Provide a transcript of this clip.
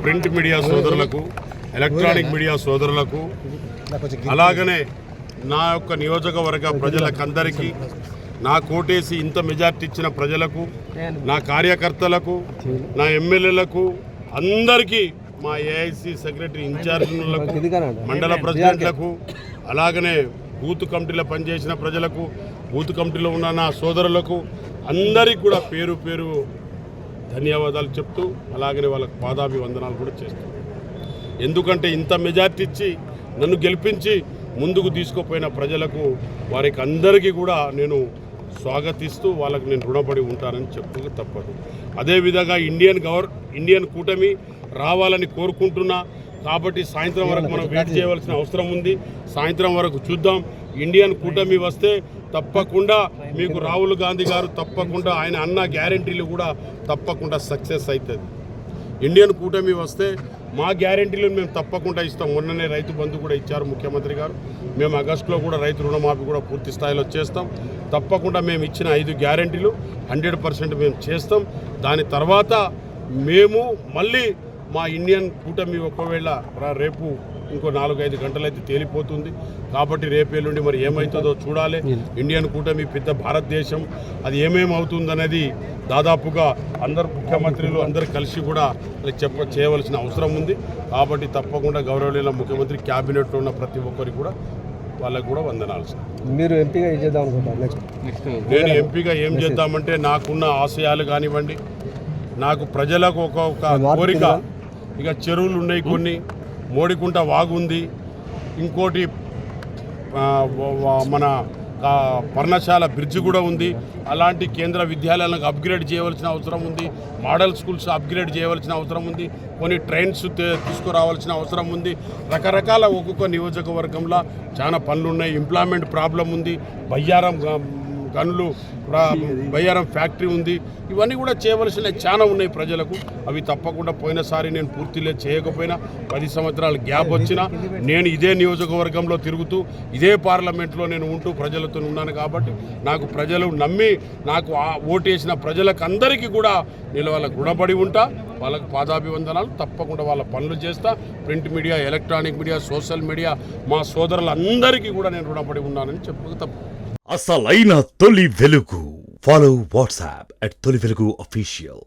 Print media సోదరులకు, electronic media సోదరులకు, అలాగనే నా యొక్క నియోజకవర్గ ప్రజలకందరికీ, నా కోటేసి ఇంత మెజార్టీ ఇచ్చిన ప్రజలకు, నా కార్యకర్తలకు, నా ఎమ్మెల్యేలకు అందరికీ, మా ఏఐసి సెక్రటరీ ఇన్ఛార్జీలకు, మండల ప్రెసిడెంట్లకు, అలాగనే బూత్ కమిటీలో పనిచేసిన ప్రజలకు, బూత్ కమిటీలో ఉన్న నా సోదరులకు అందరికీ కూడా పేరు పేరు ధన్యవాదాలు చెప్తూ, అలాగనే వాళ్ళకు పాదాభివందనాలు కూడా చేస్తాను. ఎందుకంటే ఇంత మెజార్టీ ఇచ్చి నన్ను గెలిపించి ముందుకు తీసుకుపోయిన ప్రజలకు, వారికి అందరికీ కూడా నేను స్వాగతిస్తూ వాళ్ళకు నేను రుణపడి ఉంటానని చెప్పక తప్పదు. అదేవిధంగా ఇండియన్ కూటమి రావాలని కోరుకుంటున్నా. కాబట్టి సాయంత్రం వరకు మనం వెయిట్ చేయవలసిన అవసరం ఉంది. సాయంత్రం వరకు చూద్దాం. ఇండియన్ కూటమి వస్తే తప్పకుండా మీకు రాహుల్ గాంధీ గారు తప్పకుండా ఆయన అన్న గ్యారంటీలు కూడా తప్పకుండా సక్సెస్ అవుతుంది. ఇండియన్ కూటమి వస్తే మా గ్యారంటీలను మేము తప్పకుండా ఇస్తాం. మొన్ననే రైతు బంధు కూడా ఇచ్చారు ముఖ్యమంత్రి గారు. మేము ఆగస్టులో కూడా రైతు రుణమాఫీ కూడా పూర్తి స్థాయిలో చేస్తాం. తప్పకుండా మేము ఇచ్చిన 5 గ్యారంటీలు 100% మేము చేస్తాం. దాని తర్వాత మేము మళ్ళీ మా ఇండియన్ కూటమి ఒకవేళ రేపు ఇంకో 4-5 గంటలైతే తేలిపోతుంది. కాబట్టి రేపేళ్ళుండి మరి ఏమవుతుందో చూడాలి. ఇండియన్ కూటమి పెద్ద భారతదేశం, అది ఏమేమవుతుందనేది దాదాపుగా అందరు ముఖ్యమంత్రులు అందరు కలిసి కూడా చేయవలసిన అవసరం ఉంది. కాబట్టి తప్పకుండా గౌరవనీయ ముఖ్యమంత్రి క్యాబినెట్లో ఉన్న ప్రతి ఒక్కరికి కూడా వాళ్ళకు కూడా వందనాలు సార్. మీరు ఎంపీగా ఏం చేద్దాం అనుకుంటారు? నేను ఎంపీగా ఏం చేద్దామంటే నాకున్న ఆశయాలు కానివ్వండి, నాకు ప్రజలకు ఒక కోరిక. ఇక చెరువులు ఉన్నాయి, కొన్ని మోడికుంట వాగు ఉంది, ఇంకోటి మన పర్ణశాల బ్రిడ్జ్ కూడా ఉంది. అలాంటి కేంద్ర విద్యాలయాలకు అప్గ్రేడ్ చేయవలసిన అవసరం ఉంది. మోడల్ స్కూల్స్ అప్గ్రేడ్ చేయవలసిన అవసరం ఉంది. కొన్ని ట్రైన్స్ తీసుకురావాల్సిన అవసరం ఉంది. రకరకాల ఒక్కొక్క నియోజకవర్గంలో చాలా పనులు ఉన్నాయి. ఎంప్లాయ్మెంట్ ప్రాబ్లం ఉంది. బయ్యారం గనులు, బయ్యారం ఫ్యాక్టరీ ఉంది. ఇవన్నీ కూడా చేయవలసిన చాలా ఉన్నాయి ప్రజలకు. అవి తప్పకుండా పోయినసారి నేను పూర్తిగా చేయకపోయినా 10 సంవత్సరాల గ్యాప్ వచ్చినా నేను ఇదే నియోజకవర్గంలో తిరుగుతూ ఇదే పార్లమెంట్లో నేను ఉంటూ ప్రజలతో ఉన్నాను. కాబట్టి నాకు ప్రజలు నమ్మి నాకు ఓటేసిన ప్రజలకు అందరికీ కూడా నేను వాళ్ళకు రుణపడి ఉంటా. వాళ్ళకు పాదాభివందనాలు. తప్పకుండా వాళ్ళ పనులు చేస్తా. Print media, electronic media, social media, మా సోదరులందరికీ కూడా నేను రుణపడి ఉన్నానని చెప్పక తప్ప. అసలైన తొలి వెలుగు. ఫాలో వాట్సాప్ @తొలి వెలుగు official.